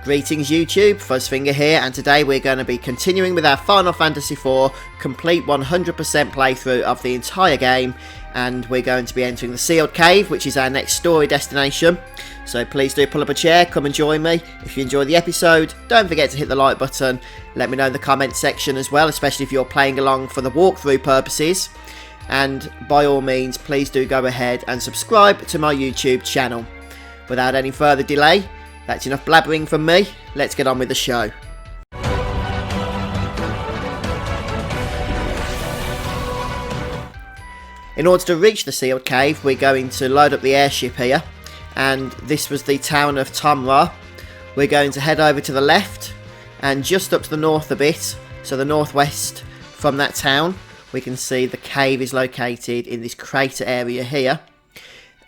Greetings YouTube, Fuzzfinger here, and today we're going to be continuing with our Final Fantasy IV complete 100% playthrough of the entire game, and we're going to be entering the Sealed Cave, which is our next story destination. So please do pull up a chair, come and join me. If you enjoy the episode, don't forget to hit the like button. Let me know in the comments section as well, especially if you're playing along for the walkthrough purposes. And by all means, please do go ahead and subscribe to my YouTube channel. Without any further delay, that's enough blabbering from me. Let's get on with the show. In order to reach the Sealed Cave, we're going to load up the airship here. And this was the town of Tomra. We're going to head over to the left and just up to the north a bit. So the northwest from that town, we can see the cave is located in this crater area here.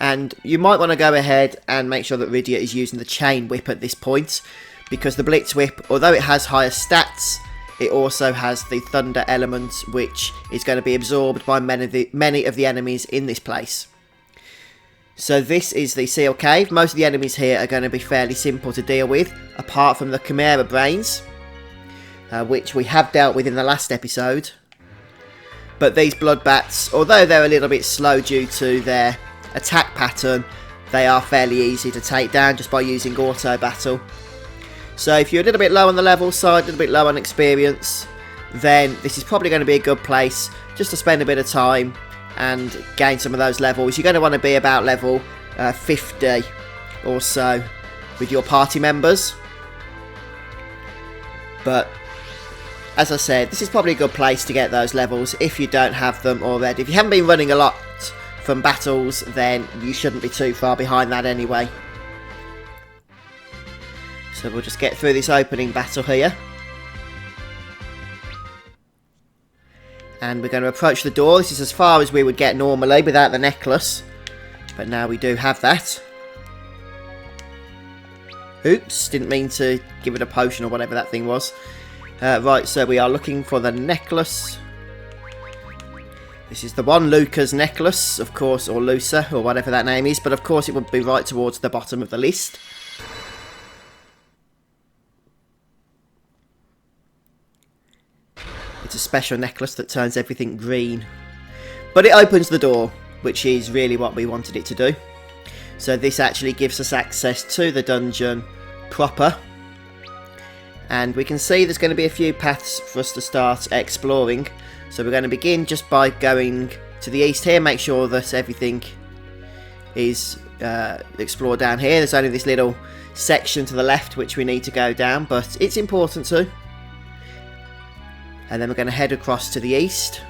And you might want to go ahead and make sure that Rydia is using the chain whip at this point, because the blitz whip, although it has higher stats, it also has the thunder element, which is going to be absorbed by many of the enemies in this place. So this is the Sealed Cave. Most of the enemies here are going to be fairly simple to deal with, apart from the Chimera Brains, which we have dealt with in the last episode. But these Blood Bats, although they're a little bit slow due to their attack pattern, they are fairly easy to take down just by using auto battle. So if you're a little bit low on the level side, a little bit low on experience, then this is probably going to be a good place just to spend a bit of time and gain some of those levels. You're going to want to be about level 50 or so with your party members. But as I said, this is probably a good place to get those levels if you don't have them already. If you haven't been running a lot from battles, then you shouldn't be too far behind that anyway. So we'll just get through this opening battle here. And we're going to approach the door. This is as far as we would get normally without the necklace. But now we do have that. Oops, didn't mean to give it a potion or whatever that thing was. Right, so we are looking for the necklace. This is the one, Luca's necklace, of course, or Luca, or whatever that name is. But of course it would be right towards the bottom of the list. It's a special necklace that turns everything green. But it opens the door, which is really what we wanted it to do. So this actually gives us access to the dungeon proper. And we can see there's going to be a few paths for us to start exploring. So we're going to begin just by going to the east here, make sure that everything is explored down here. There's only this little section to the left which we need to go down, but it's important to. And then we're going to head across to the east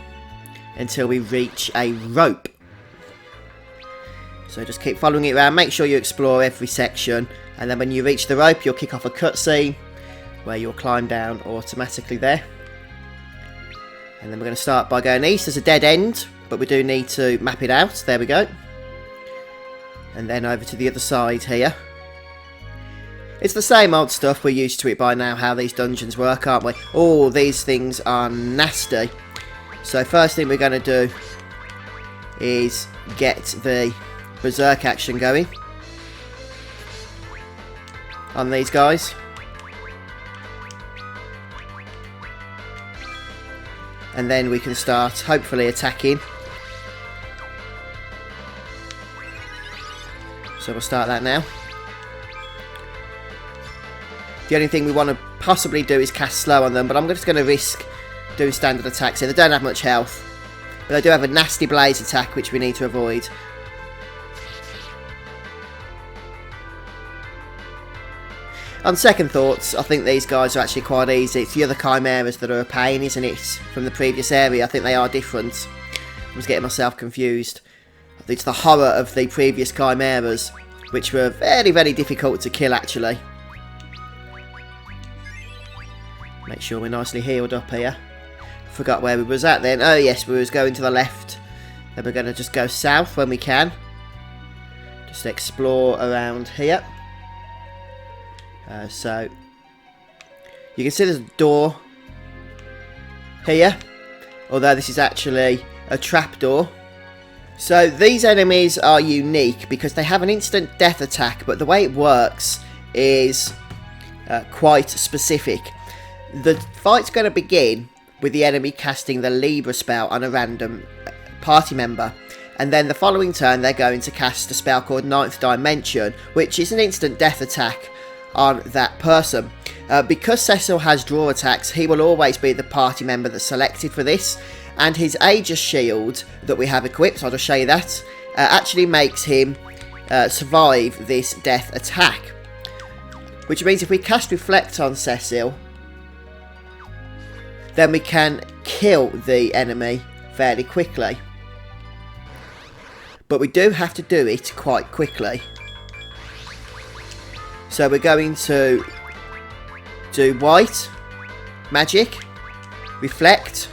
until we reach a rope. So just keep following it around, make sure you explore every section, and then when you reach the rope you'll kick off a cutscene where you'll climb down automatically there. And then we're going to start by going east. There's a dead end, but we do need to map it out. There we go. And then over to the other side here. It's the same old stuff. We're used to it by now, how these dungeons work, aren't we? Oh, these things are nasty. So first thing we're going to do is get the berserk action going on these guys. And then we can start, hopefully, attacking. So we'll start that now. The only thing we want to possibly do is cast slow on them, but I'm just going to risk doing standard attacks here. They don't have much health, but they do have a nasty blaze attack, which we need to avoid. On second thoughts, I think these guys are actually quite easy. It's the other chimeras that are a pain, isn't it? From the previous area, I think they are different. I was getting myself confused. It's the horror of the previous chimeras, which were very, very difficult to kill, actually. Make sure we're nicely healed up here. Forgot where we was at then. Oh yes, we was going to the left. Then we're going to just go south when we can. Just explore around here. So you can see there's a door here, although this is actually a trapdoor. So these enemies are unique because they have an instant death attack, but the way it works is quite specific. The fight's going to begin with the enemy casting the Libra spell on a random party member, and then the following turn they're going to cast a spell called Ninth Dimension, which is an instant death attack on that person. Because Cecil has draw attacks, he will always be the party member that's selected for this, and his Aegis shield that we have equipped, I'll just show you that, actually makes him survive this death attack. Which means if we cast Reflect on Cecil, then we can kill the enemy fairly quickly. But we do have to do it quite quickly. So we're going to do white, magic, reflect,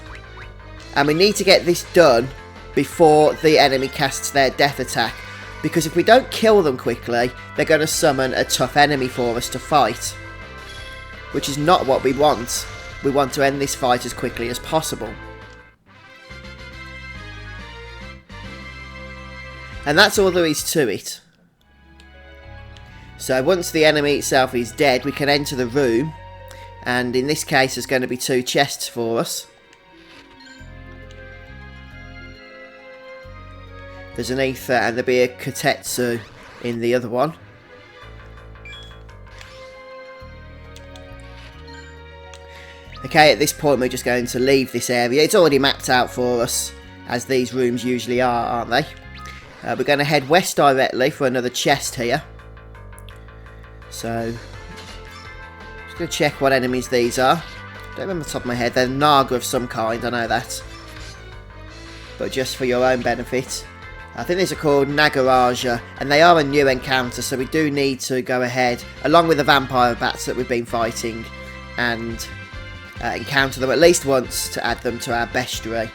and we need to get this done before the enemy casts their death attack, because if we don't kill them quickly, they're going to summon a tough enemy for us to fight, which is not what we want. We want to end this fight as quickly as possible. And that's all there is to it. So once the enemy itself is dead, we can enter the room, and in this case there's going to be 2 chests for us. There's an ether and there'll be a kotetsu in the other one. Okay, at this point we're just going to leave this area. It's already mapped out for us, as these rooms usually are, aren't they? We're going to head west directly for another chest here. So, just going to check what enemies these are. Don't remember off the top of my head. They're Naga of some kind, I know that. But just for your own benefit, I think these are called Nagaraja, and they are a new encounter, so we do need to go ahead, along with the vampire bats that we've been fighting, and encounter them at least once to add them to our bestiary.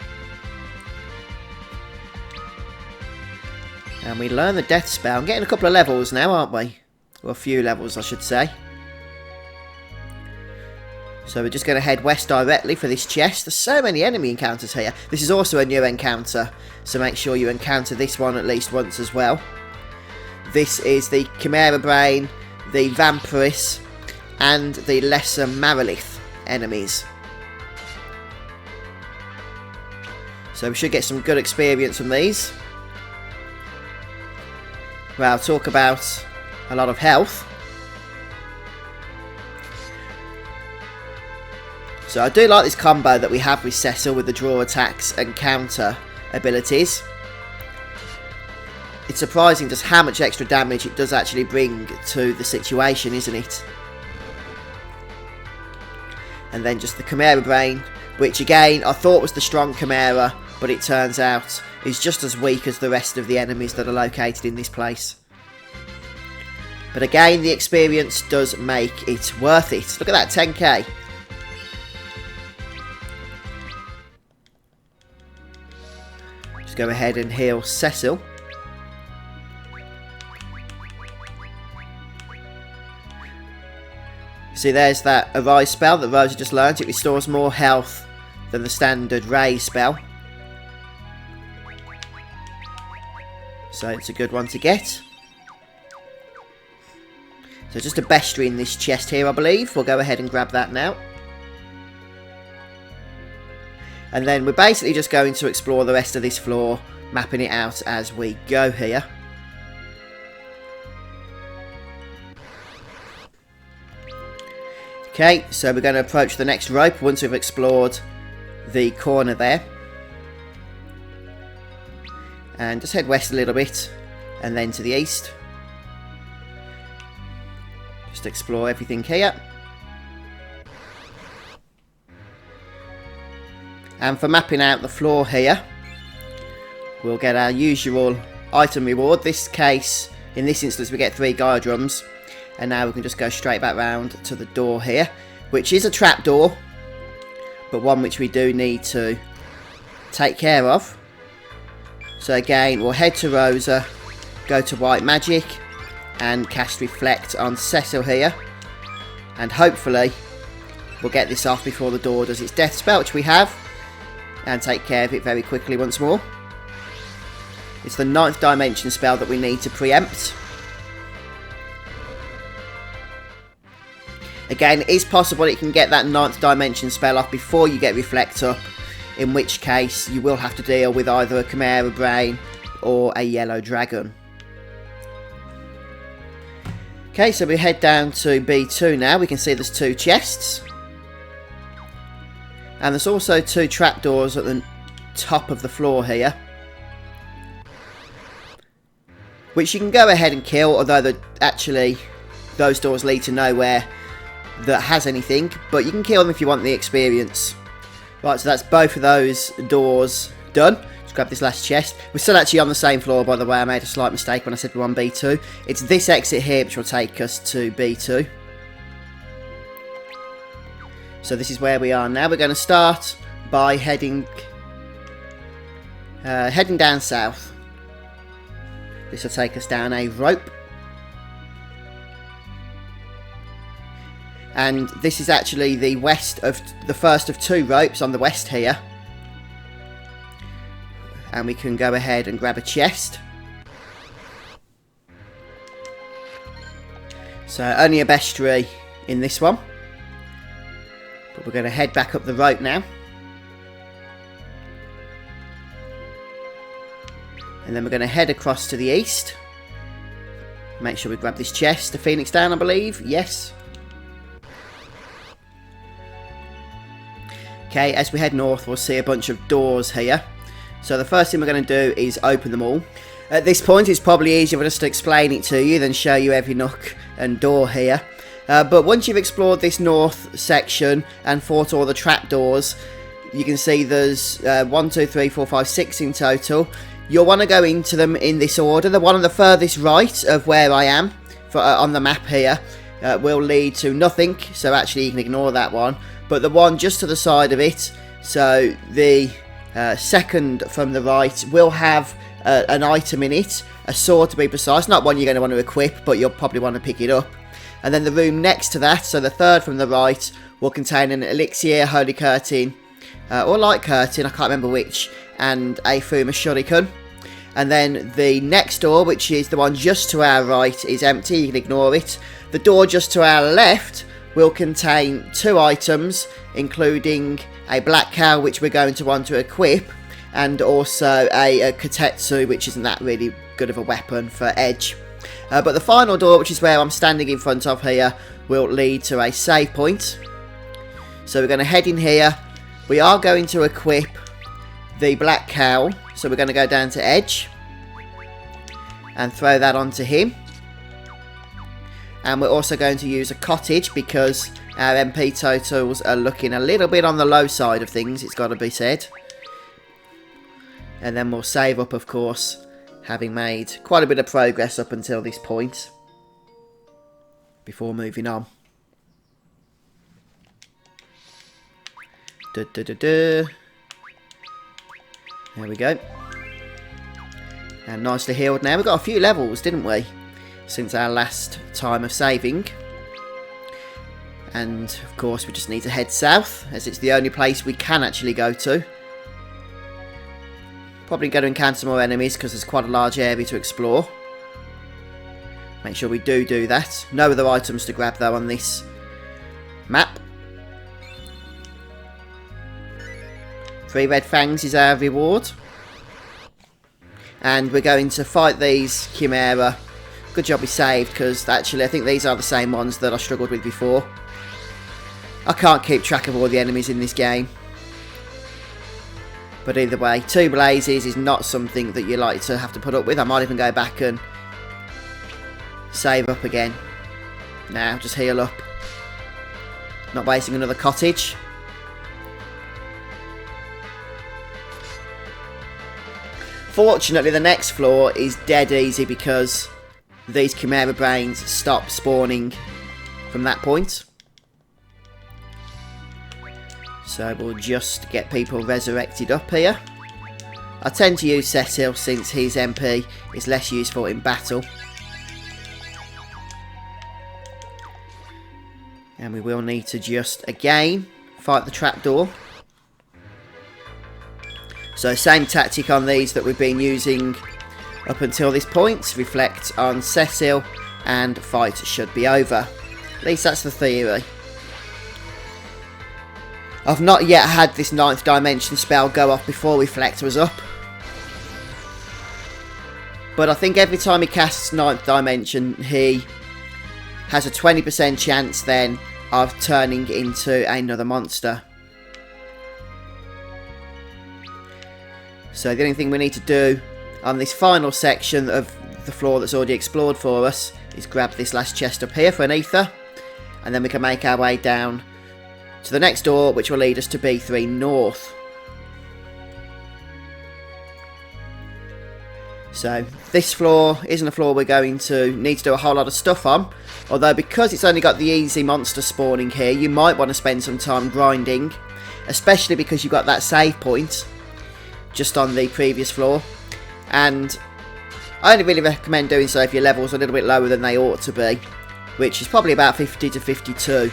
And we learn the death spell. I'm getting a couple of levels now, aren't we? Or a few levels, I should say. So we're just going to head west directly for this chest. There's so many enemy encounters here. This is also a new encounter, so make sure you encounter this one at least once as well. This is the Chimera Brain, the Vampiris, and the Lesser Marilith enemies. So we should get some good experience from these. Well, I'll talk about a lot of health. So I do like this combo that we have with Cecil with the draw attacks and counter abilities. It's surprising just how much extra damage it does actually bring to the situation, isn't it? And then just the Chimera Brain, which again I thought was the strong Chimera, but it turns out is just as weak as the rest of the enemies that are located in this place. But again, the experience does make it worth it. Look at that, 10k. Just go ahead and heal Cecil. See, there's that Arise spell that Rosa just learnt. It restores more health than the standard Ray spell. So it's a good one to get. So just a bestiary in this chest here, I believe. We'll go ahead and grab that now. And then we're basically just going to explore the rest of this floor, mapping it out as we go here. Okay, so we're going to approach the next rope once we've explored the corner there. And just head west a little bit, and then to the east. Just explore everything here. And for mapping out the floor here, we'll get our usual item reward. This case, in this instance, we get 3 Gaia drums. And now we can just go straight back round to the door here, which is a trap door, but one which we do need to take care of. So again, we'll head to Rosa, go to White Magic, and cast Reflect on Cecil here. And hopefully, we'll get this off before the door does its death spell, which we have. And take care of it very quickly once more. It's the 9th dimension spell that we need to preempt. Again, it is possible it can get that 9th dimension spell off before you get Reflect up, in which case you will have to deal with either a Chimera Brain or a Yellow Dragon. Okay, so we head down to B2 now. We can see there's 2 chests. And there's also 2 trapdoors at the top of the floor here, which you can go ahead and kill, although actually those doors lead to nowhere that has anything, but you can kill them if you want the experience. Right, so that's both of those doors done. Let's grab this last chest. We're still actually on the same floor, by the way. I made a slight mistake when I said we're on B2. It's this exit here which will take us to B2. So this is where we are now. We're going to start by heading down south. This will take us down a rope. And this is actually the first of 2 ropes on the west here. And we can go ahead and grab a chest. So only a bestiary in this one. But we're going to head back up the rope now. And then we're going to head across to the east. Make sure we grab this chest. The Phoenix down, I believe. Yes. Okay, as we head north, we'll see a bunch of doors here. So the first thing we're going to do is open them all. At this point, it's probably easier for us to explain it to you than show you every nook and door here. But once you've explored this north section and fought all the trapdoors, you can see there's 1, 2, 3, 4, 5, 6 in total. You'll want to go into them in this order. The one on the furthest right of where I am on the map here will lead to nothing, so actually you can ignore that one. But the one just to the side of it, so the second from the right, will have an item in it, a sword to be precise, not one you're going to want to equip, but you'll probably want to pick it up. And then the room next to that, so the third from the right, will contain an elixir, holy curtain, or light curtain, I can't remember which, and a Fuma shuriken. And then the next door, which is the one just to our right, is empty, you can ignore it. The door just to our left will contain 2 items, including a black cow, which we're going to want to equip, and also a katetsu, which isn't that really good of a weapon for edge. But the final door, which is where I'm standing in front of here, will lead to a save point. So we're going to head in here. We are going to equip the black cow, so we're going to go down to edge and throw that onto him. And we're also going to use a cottage because our MP totals are looking a little bit on the low side of things, it's got to be said. And then we'll save up, of course, having made quite a bit of progress up until this point, before moving on. There we go. And nicely healed now. We got a few levels, didn't we, since our last time of saving. And of course we just need to head south, as it's the only place we can actually go to. Probably going to encounter more enemies because there's quite a large area to explore. Make sure we do that. No other items to grab though on this map. 3 red fangs is our reward. And we're going to fight these Chimera. Good job we saved, because actually I think these are the same ones that I struggled with before. I can't keep track of all the enemies in this game. But either way, 2 blazes is not something that you like to have to put up with. I might even go back and save up again. Now, just heal up. Not wasting another cottage. Fortunately, the next floor is dead easy because these Chimera Brains stop spawning from that point. So we'll just get people resurrected up here. I tend to use Cecil since his MP is less useful in battle. And we will need to just, again, fight the trapdoor. So same tactic on these that we've been using up until this point. Reflect on Cecil and fight should be over. At least that's the theory. I've not yet had this 9th dimension spell go off before Reflector was up. But I think every time he casts 9th dimension, he has a 20% chance then of turning into another monster. So the only thing we need to do on this final section of the floor that's already explored for us is grab this last chest up here for an ether, and then we can make our way down to the next door, which will lead us to B3 North. So this floor isn't a floor we're going to need to do a whole lot of stuff on, although because it's only got the easy monster spawning here, you might want to spend some time grinding, especially because you've got that save point just on the previous floor, and I only really recommend doing so if your levels are a little bit lower than they ought to be, which is probably about 50 to 52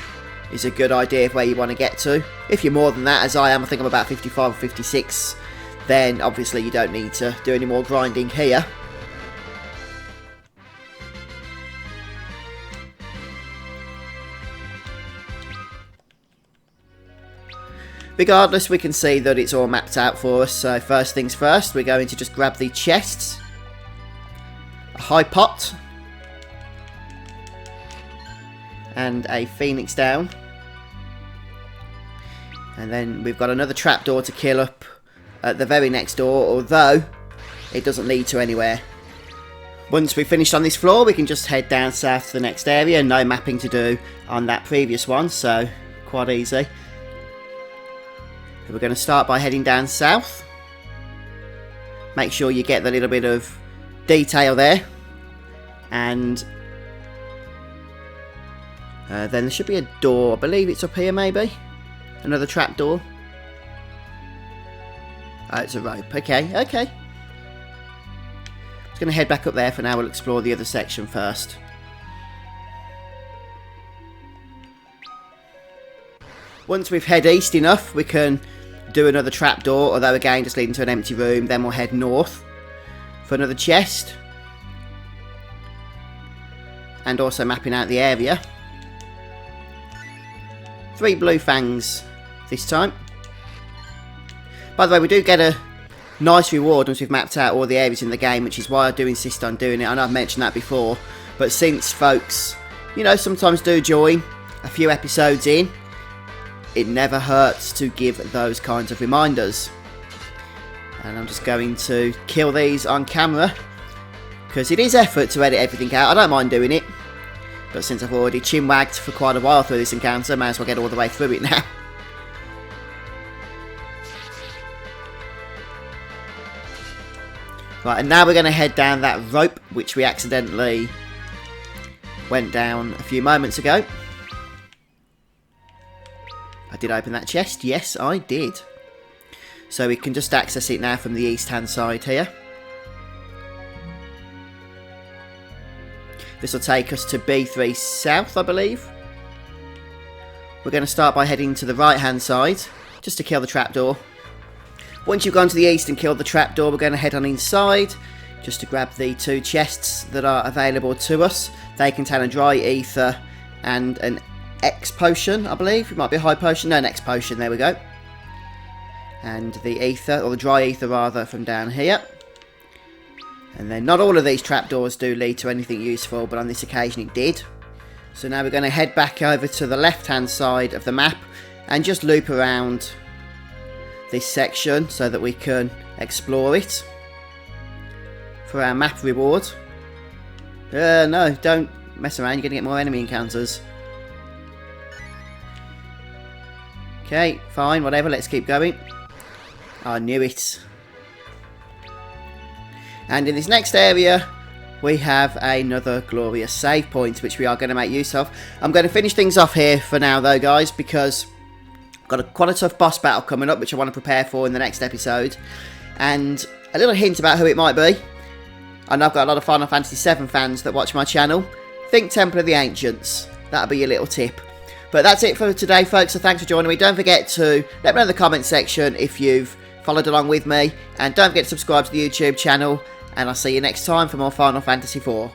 is a good idea of where you want to get to. If you're more than that, as I am, I think I'm about 55 or 56, then obviously you don't need to do any more grinding here. Regardless, we can see that it's all mapped out for us, so first things first, we're going to just grab the chests, a high pot, and a phoenix down. And then we've got another trapdoor to kill up at the very next door, although it doesn't lead to anywhere. Once we've finished on this floor, we can just head down south to the next area. No mapping to do on that previous one, so quite easy. We're going to start by heading down south. Make sure you get the little bit of detail there. And then there should be a door. I believe it's up here maybe. Another trap door. Oh, it's a rope. Okay, okay. Just going to head back up there for now. We'll explore the other section first. Once we've head east enough, we can do another trapdoor, although again just leading to an empty room. Then we'll head north for another chest, and also mapping out the area. 3 blue fangs this time. By the way, we do get a nice reward once we've mapped out all the areas in the game, which is why I do insist on doing it. I know I've mentioned that before, but since folks, you know, sometimes do join a few episodes in, it never hurts to give those kinds of reminders. And I'm just going to kill these on camera, because it is effort to edit everything out. I don't mind doing it, but since I've already chinwagged for quite a while through this encounter, I may as well get all the way through it now. Right, and now we're going to head down that rope, which we accidentally went down a few moments ago. I did open that chest. Yes, I did. So we can just access it now from the east-hand side here. This will take us to B3 South, I believe. We're going to start by heading to the right-hand side, just to kill the trapdoor. Once you've gone to the east and killed the trapdoor, we're going to head on inside, just to grab the 2 chests that are available to us. They contain a dry ether and an X potion, I believe. It might be a high potion. No, an X potion. There we go. And the ether, or the dry ether rather, from down here. And then not all of these trapdoors do lead to anything useful, but on this occasion it did. So now we're going to head back over to the left-hand side of the map and just loop around this section so that we can explore it for our map reward. No, don't mess around. You're going to get more enemy encounters. Okay, fine, whatever, let's keep going. I knew it. And in this next area, we have another glorious save point, which we are going to make use of. I'm going to finish things off here for now, though, guys, because I've got quite a tough boss battle coming up, which I want to prepare for in the next episode. And a little hint about who it might be. I know I've got a lot of Final Fantasy VII fans that watch my channel. Think Temple of the Ancients. That'll be your little tip. But that's it for today, folks, so thanks for joining me. Don't forget to let me know in the comments section if you've followed along with me. And don't forget to subscribe to the YouTube channel. And I'll see you next time for more Final Fantasy IV.